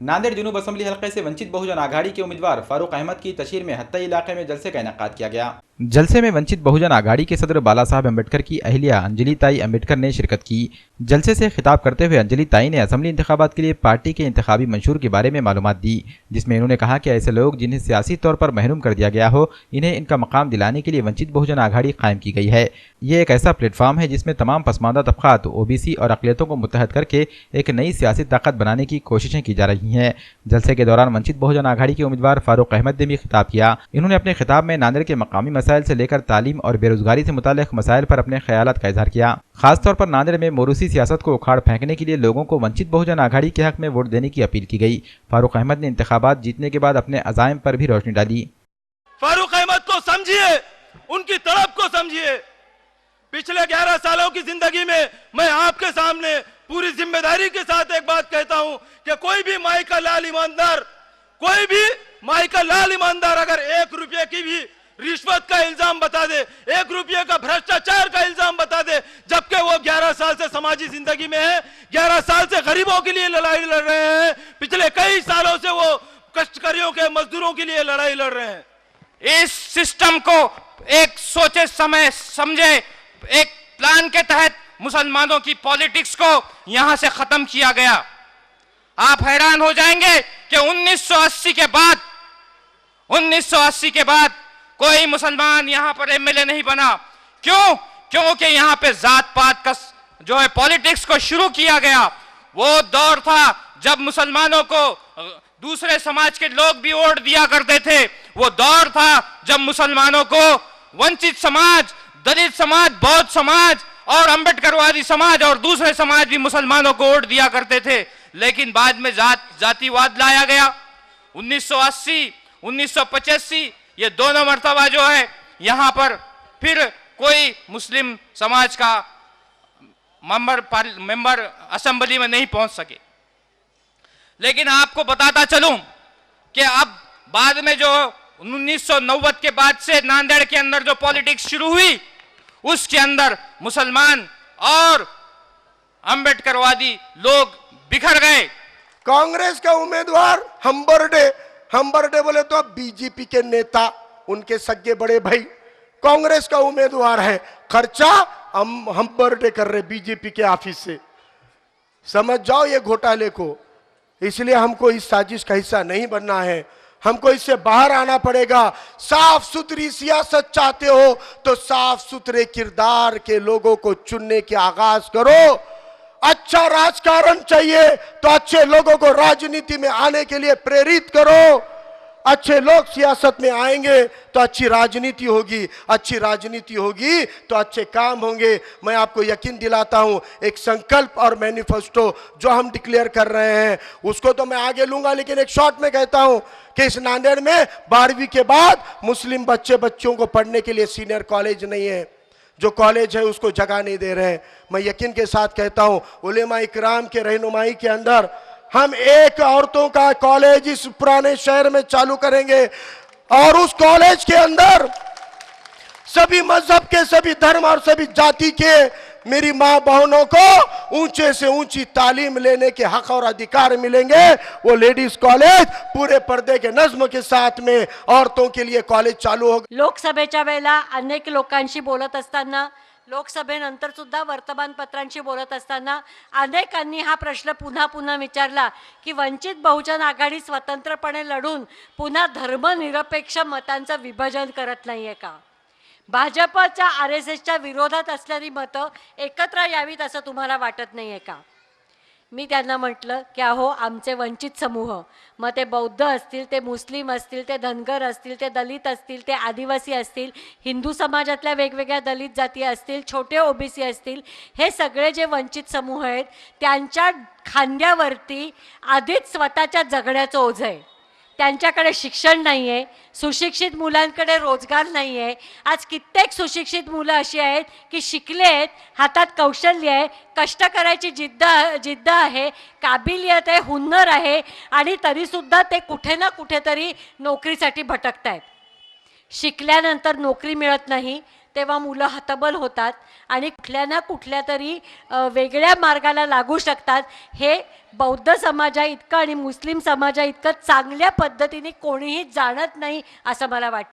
Nanded जनूब assembly हलके से वंचित बहुजन आघाड़ी के उम्मीदवार फारूक अहमद की तशहीर में हत्ता इलाके में जलसे का इनेकाद किया गया। जलसे में वंचित बहुजन आघाड़ी के सदर बाला साहब अम्बेडकर की अहलिया अंजलि ताई अम्बेडकर ने शिरकत की। जलसे से खिताब करते हुए अंजलि ताई ने असम्बली इंतखाबात के लिए पार्टी के इंतखाबी मंशूर के बारे में मालूमात दी, जिसमें इन्होंने कहा कि ऐसे लोग जिन्हें सियासी तौर पर महरूम कर दिया गया हो, इन्हें इनका मकाम दिलाने के लिए वंचित बहुजन आघाड़ी कायम की गई है। ये एक ऐसा प्लेटफॉर्म है जिसमें तमाम पसमानदा तबकात, ओबीसी और अकलियतों को मुत्तहद करके एक नई सियासी ताकत बनाने की कोशिशें की जा रही हैं। जलसे के दौरान वंचित बहुजन आघाड़ी के उम्मीदवार फारूक अहमद ने भी खिताब किया। इन्होंने अपने खिताब में नांदेड़ के मकामी मसाइल से लेकर तालीम और बेरोजगारी से मुताल्लिक मसाइल पर अपने ख्यालात का इजहार किया। खासतौर पर नांदेड़ में मोरूसी सियासत को उखाड़ फेंकने के लिए लोगों को वंचित बहुजन आघाड़ी के हक में वोट देने की अपील की गई। फारूक अहमद ने इंतखाबात जीतने के बाद अपने अज़ाइम पर भी रोशनी डाली। फारूक अहमद को समझिए, उनकी तड़प को समझिए। पिछले 11 सालों की जिंदगी में मैं आपके सामने पूरी जिम्मेदारी के साथ एक बात कहता हूं कि कोई भी माई का लाल ईमानदार अगर 1 रुपये की भी रिश्वत का इल्जाम बता दे, 1 रुपये का भ्रष्टाचार का इल्जाम बता दे, जबकि वो 11 साल से समाजी जिंदगी में है, 11 साल से गरीबों के लिए लड़ाई लड़ रहे हैं, पिछले कई सालों से वो कष्टकारियों के मजदूरों के लिए लड़ाई लड़ रहे हैं। इस सिस्टम को एक सोचे समय समझे एक प्लान के तहत मुसलमानों की पॉलिटिक्स को यहां से खत्म किया गया। आप हैरान हो जाएंगे कि 1980 के बाद कोई मुसलमान यहां पर एमएलए नहीं बना। क्यों? क्योंकि यहां पे जात पात का जो है पॉलिटिक्स को शुरू किया गया। वो दौर था जब मुसलमानों को दूसरे समाज के लोग भी वोट दिया करते थे। वो दौर था जब मुसलमानों को वंचित समाज, दलित समाज, बौद्ध समाज और अंबेडकरवादी समाज और दूसरे समाज भी मुसलमानों को वोट दिया करते थे। लेकिन बाद में जातिवाद लाया गया। 1980, 1985 ये दोनों मर्तबा जो है यहां पर फिर कोई मुस्लिम समाज का मेंबर असेंबली में नहीं पहुंच सके। लेकिन आपको बताता चलूं कि अब बाद में जो 1990 के बाद से नांदेड़ के अंदर जो पॉलिटिक्स शुरू हुई, उसके अंदर मुसलमान और अंबेडकरवादी लोग बिखर गए। कांग्रेस का उम्मीदवार हम्बरडे बोले तो अब बीजेपी के नेता, उनके सगे बड़े भाई कांग्रेस का उम्मीदवार है। खर्चा हम्बरडे कर रहे बीजेपी के ऑफिस से। समझ जाओ ये घोटाले को। इसलिए हमको इस साजिश का हिस्सा नहीं बनना है, हमको इससे बाहर आना पड़ेगा। साफ सुथरी सियासत चाहते हो तो साफ सुथरे किरदार के लोगों को चुनने के आगाज करो। अच्छा राजकारण चाहिए तो अच्छे लोगों को राजनीति में आने के लिए प्रेरित करो। अच्छे लोग सियासत में आएंगे तो अच्छी राजनीति होगी, अच्छी राजनीति होगी तो अच्छे काम होंगे। मैं आपको यकीन दिलाता हूं, एक संकल्प और मैनिफेस्टो जो हम डिक्लेयर कर रहे हैं उसको तो मैं आगे लूंगा, लेकिन एक शॉर्ट में कहता हूं कि इस नांदेड़ में 12वीं के बाद मुस्लिम बच्चों को पढ़ने के लिए सीनियर कॉलेज नहीं है। जो कॉलेज है उसको जगह नहीं दे रहे हैं। मैं यकीन के साथ कहता हूं, उलेमा इकराम के रहनुमाई के अंदर हम एक औरतों का कॉलेज इस पुराने शहर में चालू करेंगे और उस कॉलेज के अंदर सभी मजहब के, सभी धर्म और सभी जाति के मेरी मां बहनों को ऊंचे से ऊंची तालीम लेने के हक और अधिकार मिलेंगे। वो लेडीज कॉलेज पूरे पर्दे के नज्म के साथ में औरतों के लिए कॉलेज चालू होगा। लोकसभेच्या वेळेला अनेक लोकांशी बोलत असताना, लोकसभेनंतर सुद्धा वर्तमानपत्रांशी बोलत असताना अनेकांनी हा प्रश्न पुन्हा पुन्हा विचारला की वंचित बहुजन आघाडी स्वतंत्रपणे लढून पुन्हा धर्मनिरपेक्ष मतांचं विभाजन करत नाहीये का? भाजपच्या RSSच्या विरोधात असलेली मतं एकत्र यावीत असं तुम्हाला वाटत नाहीये का? मी त्यांना म्हटलं की अहो, आमचे वंचित समूह, मग ते बौद्ध असतील, ते मुस्लिम असतील, ते धनगर असतील, ते दलित असतील, ते आदिवासी असतील, हिंदू समाजातल्या वेगवेगळ्या दलित जाती असतील, छोटे ओबीसी असतील, हे सगळे जे वंचित समूह आहेत त्यांच्या खांद्यावरती आधीच स्वतःच्या जगण्याचं ओझं आहे। त्यांच्याकडे शिक्षण नाही आहे, सुशिक्षित मुलांकडे रोजगार नाही आहे। आज कित्येक सुशिक्षित मुलं अशी आहेत की शिकले आहेत, हातात कौशल्य आहे, कष्ट करायची जिद्द आहे, काबिलियत आहे, हुन्नर आहे, आणि तरीसुद्धा ते कुठे ना कुठेतरी नोकरीसाठी भटकत आहेत। शिकल्यानंतर नोकरी मिळत नाही, तेव्हा मुलं हतबल होतात आणि कुठल्या ना कुठल्या तरी वेगळ्या मार्गाला लागू शकतात. हे बौद्ध समाजा इतकं आणि मुस्लिम समाजा इतकं चांगल्या पद्धतीने कोणीही जाणत नाही असं मला वाटतं.